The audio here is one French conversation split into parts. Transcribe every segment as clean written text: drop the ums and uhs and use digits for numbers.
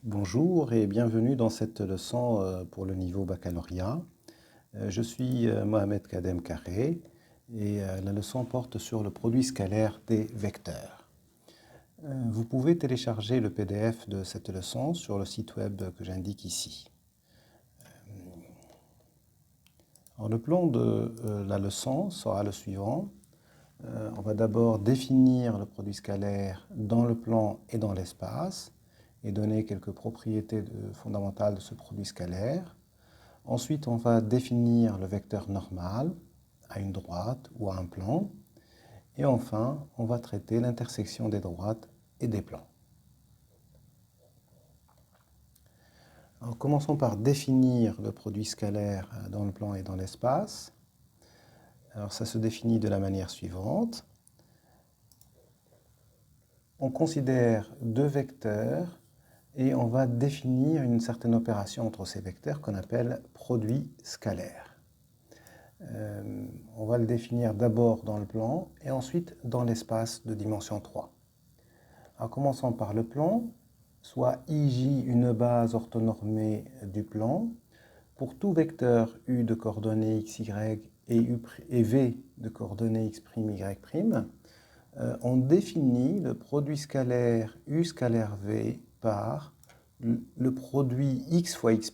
Bonjour et bienvenue dans cette leçon pour le niveau baccalauréat. Je suis Mohamed Kadem Karé et la leçon porte sur le produit scalaire des vecteurs. Vous pouvez télécharger le PDF de cette leçon sur le site web que j'indique ici. Alors, le plan de la leçon sera le suivant. On va d'abord définir le produit scalaire dans le plan et dans l'espace et donner quelques propriétés fondamentales de ce produit scalaire. Ensuite, on va définir le vecteur normal à une droite ou à un plan. Et enfin, on va traiter l'intersection des droites et des plans. Alors, commençons par définir le produit scalaire dans le plan et dans l'espace. Alors, ça se définit de la manière suivante. On considère deux vecteurs et on va définir une certaine opération entre ces vecteurs qu'on appelle produit scalaire. On va le définir d'abord dans le plan et ensuite dans l'espace de dimension 3. Alors, commençons par le plan, soit IJ une base orthonormée du plan. Pour tout vecteur U de coordonnées x, y et V de coordonnées x', y', on définit le produit scalaire U scalaire V par le produit x fois x'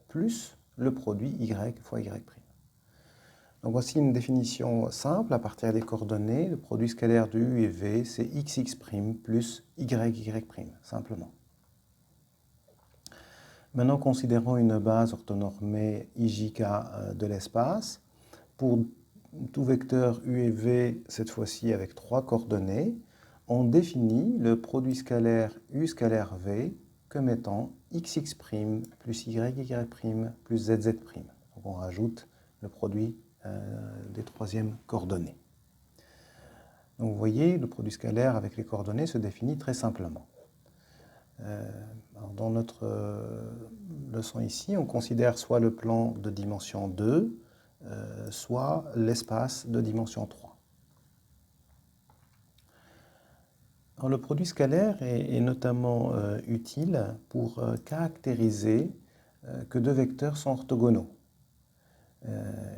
plus le produit y fois y'. Donc voici une définition simple à partir des coordonnées. Le produit scalaire de U et V, c'est xx' plus yy', simplement. Maintenant, considérons une base orthonormée IJK de l'espace. Pour tout vecteur U et V, cette fois-ci avec trois coordonnées, on définit le produit scalaire U scalaire V comme étant xx' plus yy' plus zz'. Donc on rajoute le produit des troisièmes coordonnées. Donc vous voyez, le produit scalaire avec les coordonnées se définit très simplement. Dans notre leçon ici, on considère soit le plan de dimension 2, soit l'espace de dimension 3. Alors, le produit scalaire est notamment utile pour caractériser que deux vecteurs sont orthogonaux.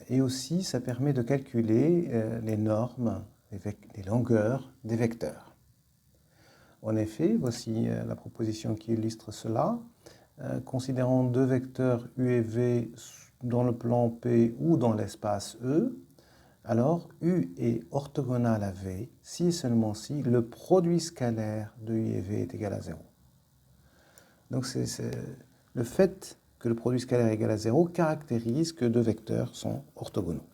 Et aussi, ça permet de calculer les normes, les longueurs des vecteurs. En effet, voici la proposition qui illustre cela. Considérons deux vecteurs U et V dans le plan P ou dans l'espace E. Alors, U est orthogonal à V si et seulement si le produit scalaire de U et V est égal à 0. Donc, le fait que le produit scalaire est égal à 0 caractérise que deux vecteurs sont orthogonaux.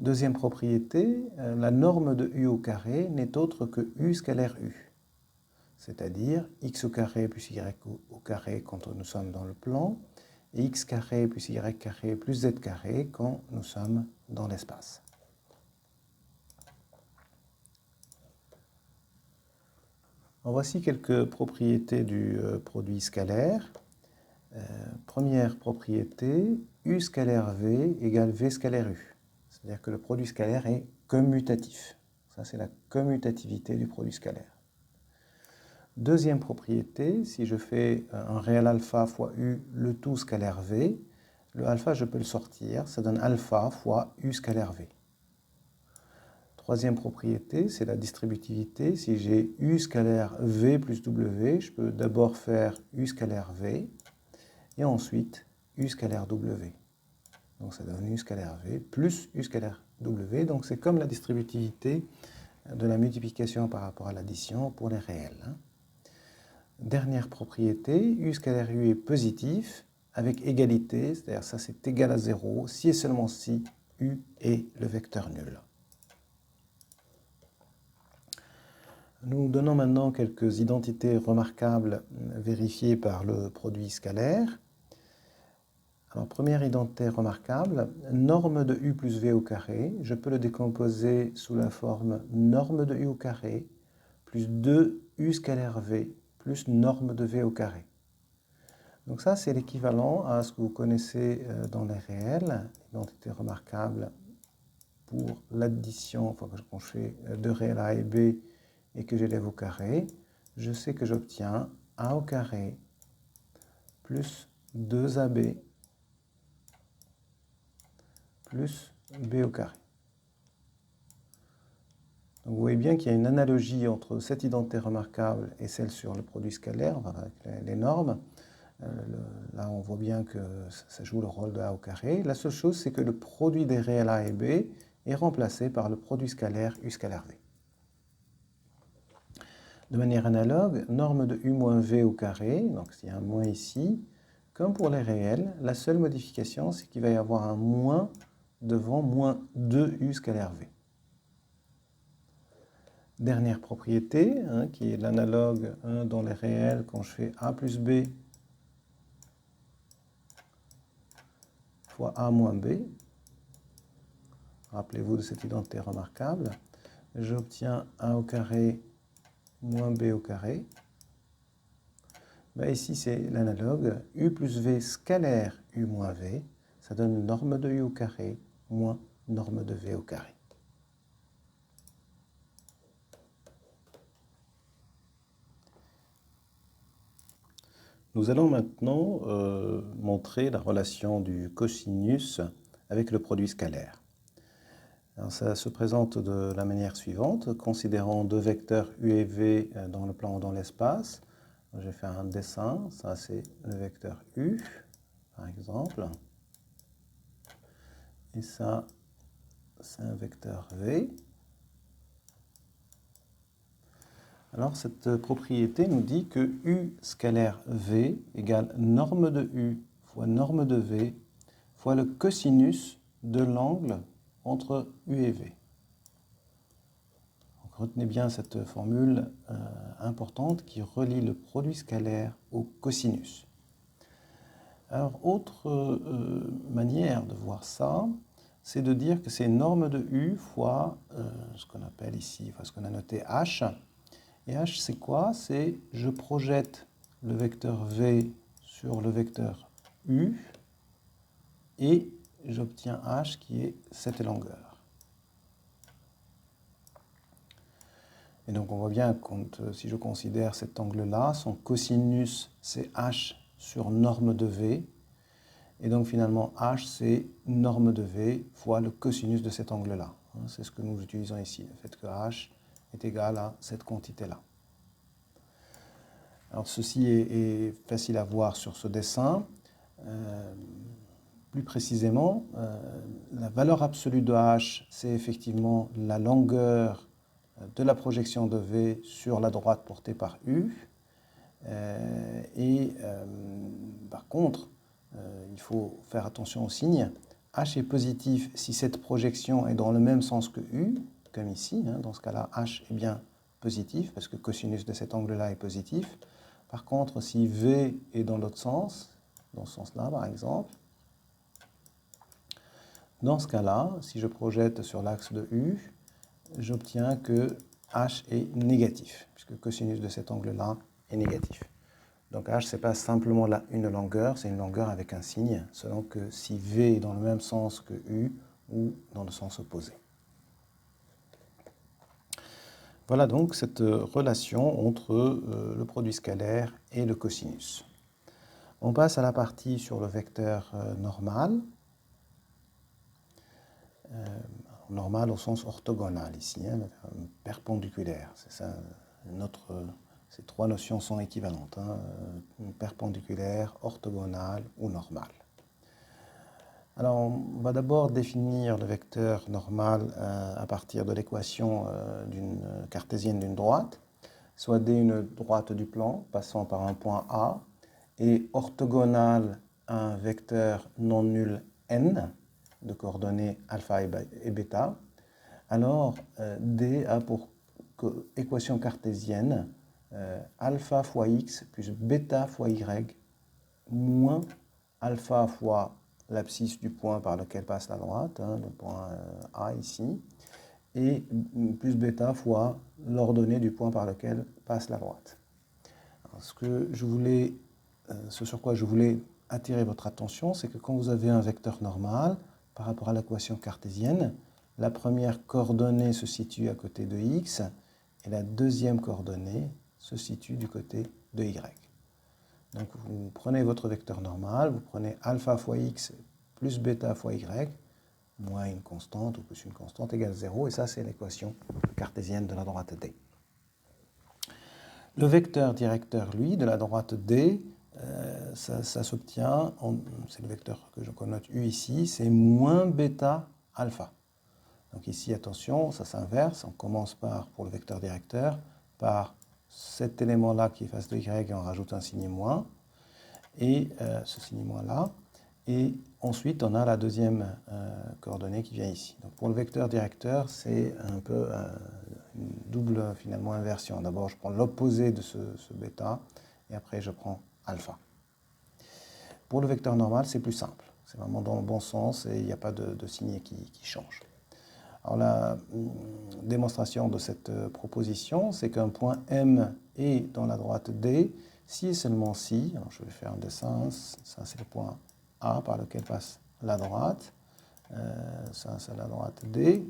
Deuxième propriété, la norme de U au carré n'est autre que U scalaire U, c'est-à-dire x au carré plus y au carré quand nous sommes dans le plan, et x carré plus y carré plus z carré quand nous sommes dans l'espace. Voici quelques propriétés du produit scalaire. Première propriété, U scalaire V égale V scalaire U. C'est-à-dire que le produit scalaire est commutatif. Ça, c'est la commutativité du produit scalaire. Deuxième propriété, si je fais un réel alpha fois U, le tout scalaire V, le alpha, je peux le sortir, ça donne alpha fois U scalaire V. Troisième propriété, c'est la distributivité. Si j'ai U scalaire V plus W, je peux d'abord faire U scalaire V et ensuite U scalaire W. Donc ça donne U scalaire V plus U scalaire W. Donc c'est comme la distributivité de la multiplication par rapport à l'addition pour les réels. Dernière propriété, U scalaire U est positif avec égalité, c'est-à-dire ça c'est égal à 0 si et seulement si U est le vecteur nul. Nous donnons maintenant quelques identités remarquables vérifiées par le produit scalaire. Alors, première identité remarquable, norme de U plus V au carré. Je peux le décomposer sous la forme norme de U au carré plus 2U scalaire V plus norme de V au carré. Donc ça, c'est l'équivalent à ce que vous connaissez dans les réels, identité remarquable pour l'addition, quand je fais deux réels A et B et que j'élève au carré, je sais que j'obtiens a au carré plus 2ab plus b au carré. Donc vous voyez bien qu'il y a une analogie entre cette identité remarquable et celle sur le produit scalaire, avec les normes. Là, on voit bien que ça joue le rôle de a au carré. La seule chose, c'est que le produit des réels a et b est remplacé par le produit scalaire u scalaire v. De manière analogue, norme de u moins v au carré, donc s'il y a un moins ici, comme pour les réels, la seule modification, c'est qu'il va y avoir un moins devant moins 2u scalaire v. Dernière propriété, qui est l'analogue dans les réels, quand je fais a plus b fois a moins b, rappelez-vous de cette identité remarquable, j'obtiens a au carré moins b au carré. Ben ici, c'est l'analogue u plus v scalaire u moins v, ça donne norme de u au carré moins norme de v au carré. Nous allons maintenant montrer la relation du cosinus avec le produit scalaire. Alors, ça se présente de la manière suivante. Considérons deux vecteurs u et v dans le plan ou dans l'espace. Je vais faire un dessin. Ça, c'est le vecteur u, par exemple. Et ça, c'est un vecteur v. Alors, cette propriété nous dit que u scalaire v égale norme de u fois norme de v fois le cosinus de l'angle entre u et v. Donc, retenez bien cette formule importante qui relie le produit scalaire au cosinus. Alors, autre manière de voir ça, c'est de dire que c'est norme de u fois ce qu'on appelle ici, ce qu'on a noté h. Et h, c'est quoi? C'est je projette le vecteur v sur le vecteur u et j'obtiens h qui est cette longueur. Et donc on voit bien que si je considère cet angle-là, son cosinus c'est h sur norme de v. Et donc finalement h c'est norme de v fois le cosinus de cet angle-là. C'est ce que nous utilisons ici, le fait que h est égal à cette quantité-là. Alors ceci est facile à voir sur ce dessin. Plus précisément, la valeur absolue de h, c'est effectivement la longueur de la projection de v sur la droite portée par u. Par contre, il faut faire attention au signe. H est positif si cette projection est dans le même sens que u, comme ici. Dans ce cas-là, h est bien positif, parce que le cosinus de cet angle-là est positif. Par contre, si v est dans l'autre sens, dans ce sens-là par exemple, dans ce cas-là, si je projette sur l'axe de u, j'obtiens que h est négatif, puisque le cosinus de cet angle-là est négatif. Donc h, ce n'est pas simplement une longueur, c'est une longueur avec un signe, selon que si v est dans le même sens que u ou dans le sens opposé. Voilà donc cette relation entre le produit scalaire et le cosinus. On passe à la partie sur le vecteur normal. Normal au sens orthogonal ici, perpendiculaire. C'est ça, ces trois notions sont équivalentes, perpendiculaire, orthogonal ou normal. Alors, on va d'abord définir le vecteur normal à partir de l'équation cartésienne d'une droite, soit d une droite du plan passant par un point A et orthogonale à un vecteur non nul n de coordonnées alpha et bêta. Alors, d a pour équation cartésienne alpha fois x plus bêta fois y moins alpha fois l'abscisse du point par lequel passe la droite, le point A ici, et plus bêta fois l'ordonnée du point par lequel passe la droite. Alors, ce sur quoi je voulais attirer votre attention, c'est que quand vous avez un vecteur normal, par rapport à l'équation cartésienne, la première coordonnée se situe à côté de x, et la deuxième coordonnée se situe du côté de y. Donc vous prenez votre vecteur normal, vous prenez alpha fois x plus bêta fois y, moins une constante ou plus une constante égale 0, et ça c'est l'équation cartésienne de la droite D. Le vecteur directeur, lui, de la droite D, ça s'obtient, c'est le vecteur que je connote U ici, c'est moins bêta alpha. Donc ici, attention, ça s'inverse, on commence par, pour le vecteur directeur, par cet élément-là qui est face de y et on rajoute un signe moins, et ce signe moins-là, et ensuite on a la deuxième coordonnée qui vient ici. Donc pour le vecteur directeur, c'est un peu une double finalement inversion. D'abord je prends l'opposé de ce bêta, et après je prends alpha. Pour le vecteur normal, c'est plus simple, c'est vraiment dans le bon sens et il n'y a pas de signe qui change. Alors la démonstration de cette proposition, c'est qu'un point M est dans la droite D, si et seulement si, alors je vais faire un dessin, ça c'est le point A par lequel passe la droite, ça c'est la droite D,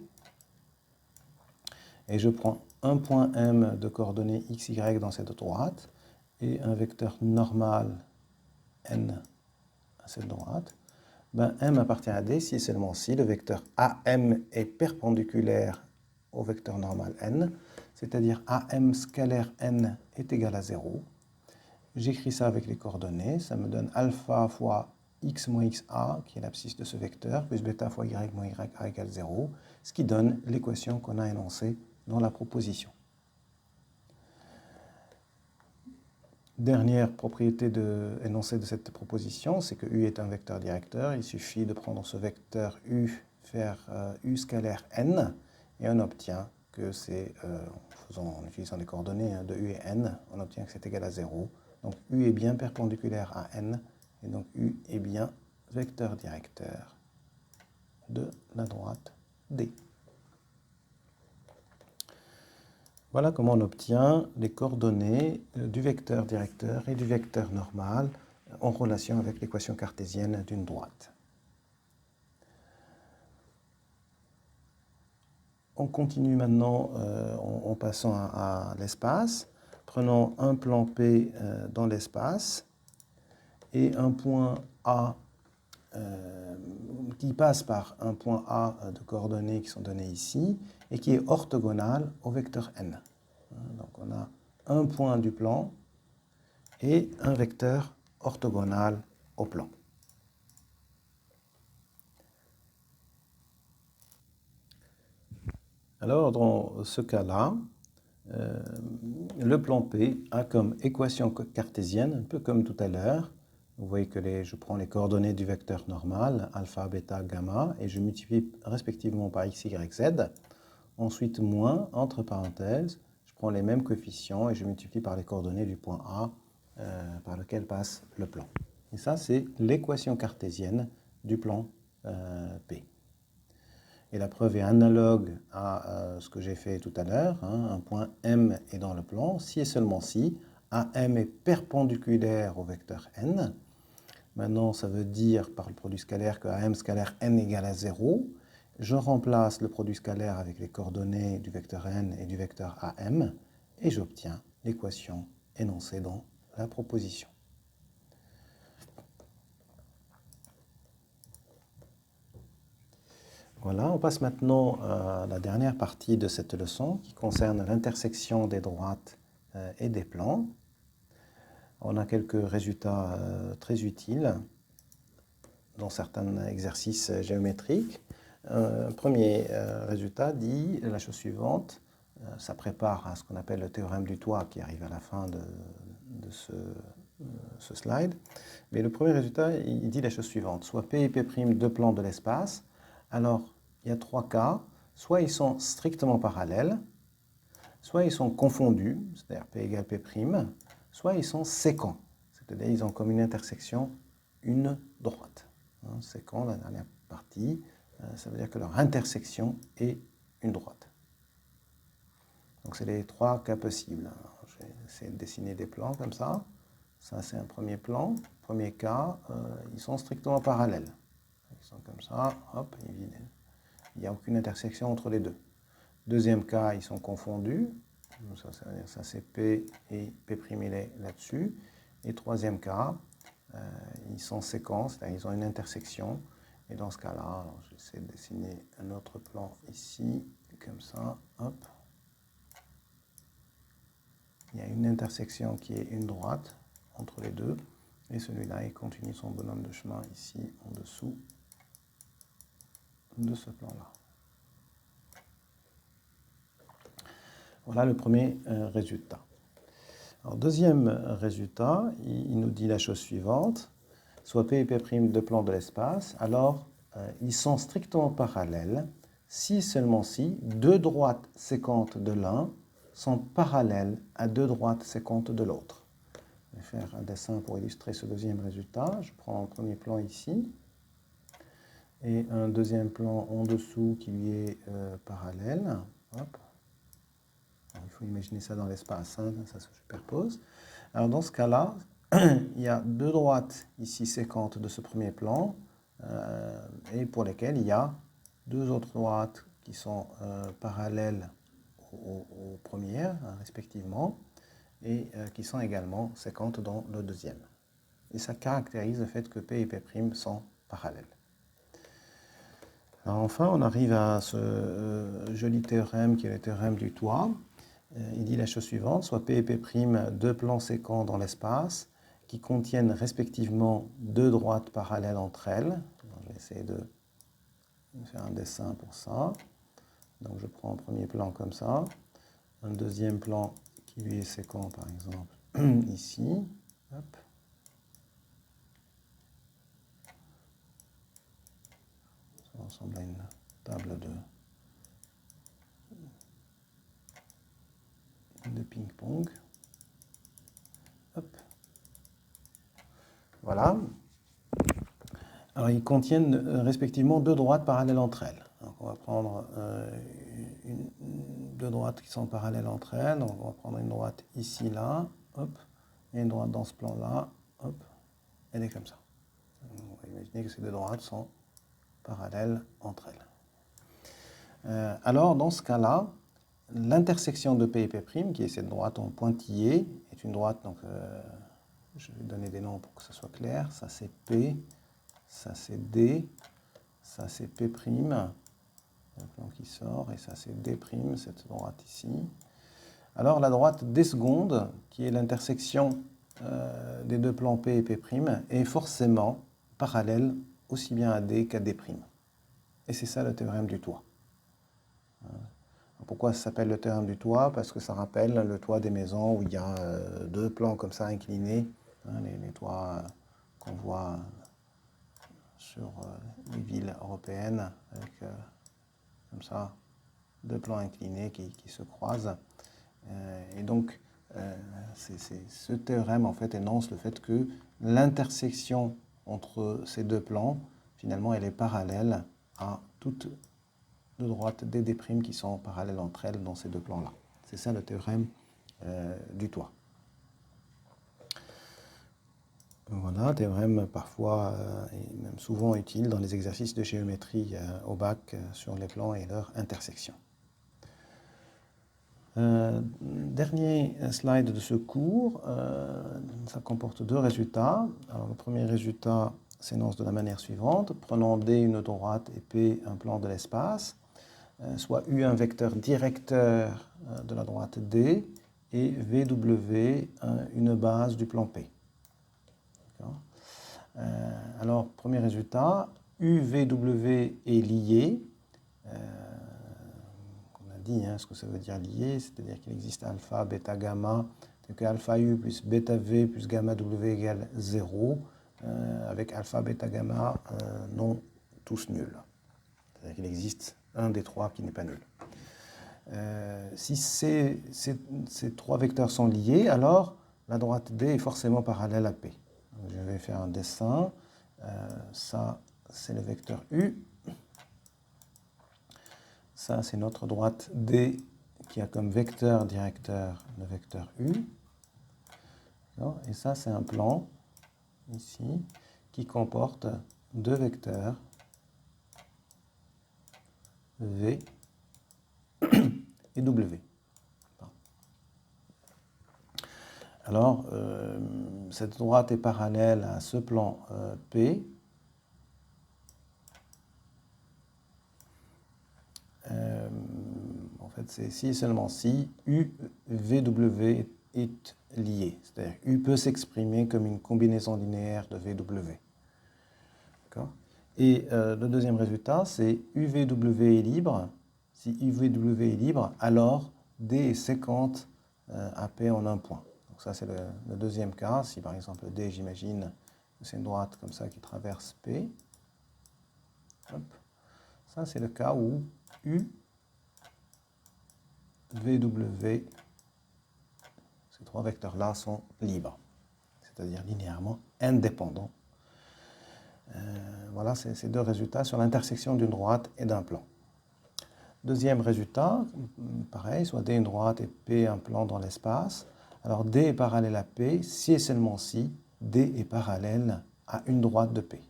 et je prends un point M de coordonnées x, y dans cette droite, et un vecteur normal N à cette droite. Ben, M appartient à D si et seulement si le vecteur AM est perpendiculaire au vecteur normal N, c'est-à-dire AM scalaire N est égal à 0. J'écris ça avec les coordonnées, ça me donne alpha fois x moins xa, qui est l'abscisse de ce vecteur, plus bêta fois y moins ya égale 0, ce qui donne l'équation qu'on a énoncée dans la proposition. Dernière propriété énoncée de cette proposition, c'est que U est un vecteur directeur. Il suffit de prendre ce vecteur U, faire U scalaire N, et on obtient que c'est, en utilisant les coordonnées de U et N, on obtient que c'est égal à 0. Donc U est bien perpendiculaire à N, et donc U est bien vecteur directeur de la droite D. Voilà comment on obtient les coordonnées du vecteur directeur et du vecteur normal en relation avec l'équation cartésienne d'une droite. On continue maintenant en passant à l'espace. Prenons un plan P dans l'espace et un point A qui passe par un point A de coordonnées qui sont données ici et qui est orthogonal au vecteur n. Donc on a un point du plan et un vecteur orthogonal au plan. Alors dans ce cas-là, le plan P a comme équation cartésienne, un peu comme tout à l'heure. Vous voyez que je prends les coordonnées du vecteur normal, alpha, bêta, gamma, et je multiplie respectivement par x, y, z. Ensuite, moins, entre parenthèses, je prends les mêmes coefficients et je multiplie par les coordonnées du point A par lequel passe le plan. Et ça, c'est l'équation cartésienne du plan P. Et la preuve est analogue à ce que j'ai fait tout à l'heure. Un point M est dans le plan, si et seulement si AM est perpendiculaire au vecteur n. Maintenant, ça veut dire par le produit scalaire que AM scalaire n égale à 0. Je remplace le produit scalaire avec les coordonnées du vecteur n et du vecteur AM et j'obtiens l'équation énoncée dans la proposition. Voilà, on passe maintenant à la dernière partie de cette leçon qui concerne l'intersection des droites et des plans. On a quelques résultats très utiles dans certains exercices géométriques. Premier résultat dit la chose suivante. Ça prépare à ce qu'on appelle le théorème du toit qui arrive à la fin de ce slide. Mais le premier résultat, il dit la chose suivante. Soit P et P', deux plans de l'espace. Alors, il y a trois cas. Soit ils sont strictement parallèles, soit ils sont confondus, c'est-à-dire P égale P', soit ils sont sécants, c'est-à-dire ils ont comme une intersection une droite. Sécant, la dernière partie, ça veut dire que leur intersection est une droite. Donc c'est les trois cas possibles. Alors, je vais essayer de dessiner des plans comme ça. Ça c'est un premier plan. Premier cas, ils sont strictement parallèles. Ils sont comme ça, hop, il n'y a aucune intersection entre les deux. Deuxième cas, ils sont confondus. Donc ça veut dire ça c'est P et P' il est là-dessus. Et troisième cas, ils sont séquences, ils ont une intersection. Et dans ce cas-là, je vais essayer de dessiner un autre plan ici, comme ça, hop. Il y a une intersection qui est une droite entre les deux. Et celui-là, il continue son bonhomme de chemin ici, en dessous de ce plan-là. Voilà le premier résultat. Alors, deuxième résultat, il nous dit la chose suivante. Soit P et P' deux plans de l'espace, alors ils sont strictement parallèles si seulement si deux droites séquentes de l'un sont parallèles à deux droites séquentes de l'autre. Je vais faire un dessin pour illustrer ce deuxième résultat. Je prends un premier plan ici et un deuxième plan en dessous qui lui est parallèle. Hop. Alors, il faut imaginer ça dans l'espace, hein, ça se superpose. Alors dans ce cas-là, il y a deux droites ici séquentes de ce premier plan et pour lesquelles il y a deux autres droites qui sont parallèles aux premières, respectivement, et qui sont également séquentes dans le deuxième. Et ça caractérise le fait que P et P' sont parallèles. Alors enfin, on arrive à ce joli théorème qui est le théorème du toit. Il dit la chose suivante, soit P et P', deux plans séquents dans l'espace, qui contiennent respectivement deux droites parallèles entre elles. Je vais essayer de faire un dessin pour ça. Donc je prends un premier plan comme ça, un deuxième plan qui lui est séquent par exemple ici. Hop. Ça ressemble à une table de ping-pong. Hop. Voilà. Alors, ils contiennent respectivement deux droites parallèles entre elles. Donc, on va prendre deux droites qui sont parallèles entre elles. Donc, on va prendre une droite ici, là, hop, et une droite dans ce plan-là, hop, elle est comme ça. Donc, on va imaginer que ces deux droites sont parallèles entre elles. Alors, dans ce cas-là, l'intersection de P et P', qui est cette droite en pointillé, est une droite, donc je vais donner des noms pour que ce soit clair. Ça, c'est P. Ça c'est D, ça c'est P', le plan qui sort, et ça c'est D', cette droite ici. Alors la droite D seconde, qui est l'intersection des deux plans P et P', est forcément parallèle aussi bien à D qu'à D'. Et c'est ça le théorème du toit. Pourquoi ça s'appelle le théorème du toit? Parce que ça rappelle le toit des maisons où il y a deux plans comme ça inclinés, hein, les toits qu'on voit sur les villes européennes, avec comme ça deux plans inclinés qui se croisent. Et donc, ce théorème en fait énonce le fait que l'intersection entre ces deux plans, finalement, elle est parallèle à toutes deux droites D' qui sont parallèles entre elles dans ces deux plans-là. C'est ça le théorème du toit. Voilà, théorème parfois et même souvent utile dans les exercices de géométrie au bac sur les plans et leurs intersections. Dernier slide de ce cours, ça comporte deux résultats. Alors, le premier résultat s'énonce de la manière suivante. Prenons D une droite et P un plan de l'espace, soit U un vecteur directeur de la droite D et VW une base du plan P. Alors, premier résultat, UVW est lié. On a dit ce que ça veut dire lié, c'est-à-dire qu'il existe alpha, bêta, gamma, c'est que alpha U plus bêta V plus gamma W égale 0, avec alpha, bêta, gamma non tous nuls. C'est-à-dire qu'il existe un des trois qui n'est pas nul. Si ces trois vecteurs sont liés, alors la droite D est forcément parallèle à P. Je vais faire un dessin. Ça, c'est le vecteur U. Ça, c'est notre droite D qui a comme vecteur directeur le vecteur U. Et ça, c'est un plan, ici, qui comporte deux vecteurs, V et W. Alors, cette droite est parallèle à ce plan P. En fait, c'est si et seulement si UVW est lié. C'est-à-dire U peut s'exprimer comme une combinaison linéaire de VW. Et le deuxième résultat, c'est UVW est libre. Si UVW est libre, alors D est séquente à P en un point. Donc ça, c'est le deuxième cas. Si par exemple D, j'imagine que c'est une droite comme ça qui traverse P. Hop. Ça, c'est le cas où UVW, ces trois vecteurs-là sont libres, c'est-à-dire linéairement indépendants. Voilà ces deux résultats sur l'intersection d'une droite et d'un plan. Deuxième résultat, pareil, soit D une droite et P un plan dans l'espace. Alors D est parallèle à P si et seulement si D est parallèle à une droite de P.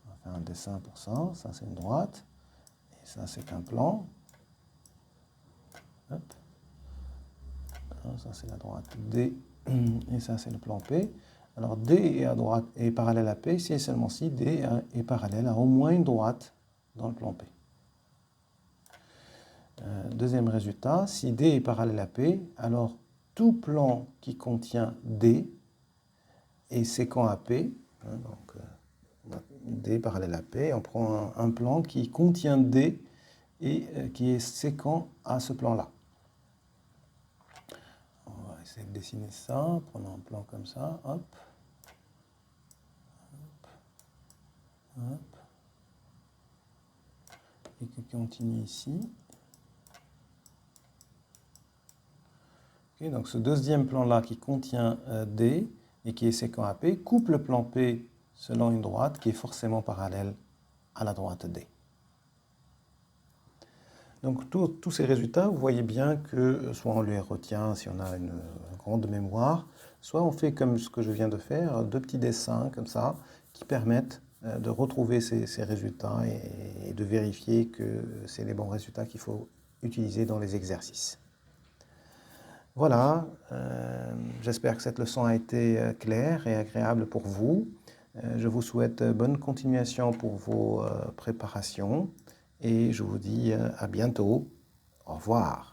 On va faire un dessin pour ça. Ça, c'est une droite. Et ça, c'est un plan. Hop. Alors, ça, c'est la droite D. Et ça, c'est le plan P. Alors D est, à droite, est parallèle à P si et seulement si D est parallèle à au moins une droite dans le plan P. Deuxième résultat, si D est parallèle à P, alors tout plan qui contient D est séquent à P. Donc D parallèle à P, on prend un plan qui contient D et qui est séquent à ce plan-là. On va essayer de dessiner ça, prenons un plan comme ça, hop. Hop. Et qui continue ici. Okay, donc ce deuxième plan-là qui contient D et qui est séquent à P coupe le plan P selon une droite qui est forcément parallèle à la droite D. Donc tous ces résultats, vous voyez bien que soit on les retient si on a une grande mémoire, soit on fait comme ce que je viens de faire, deux petits dessins comme ça qui permettent de retrouver ces résultats et de vérifier que c'est les bons résultats qu'il faut utiliser dans les exercices. Voilà, j'espère que cette leçon a été claire et agréable pour vous. Je vous souhaite bonne continuation pour vos préparations et je vous dis à bientôt. Au revoir.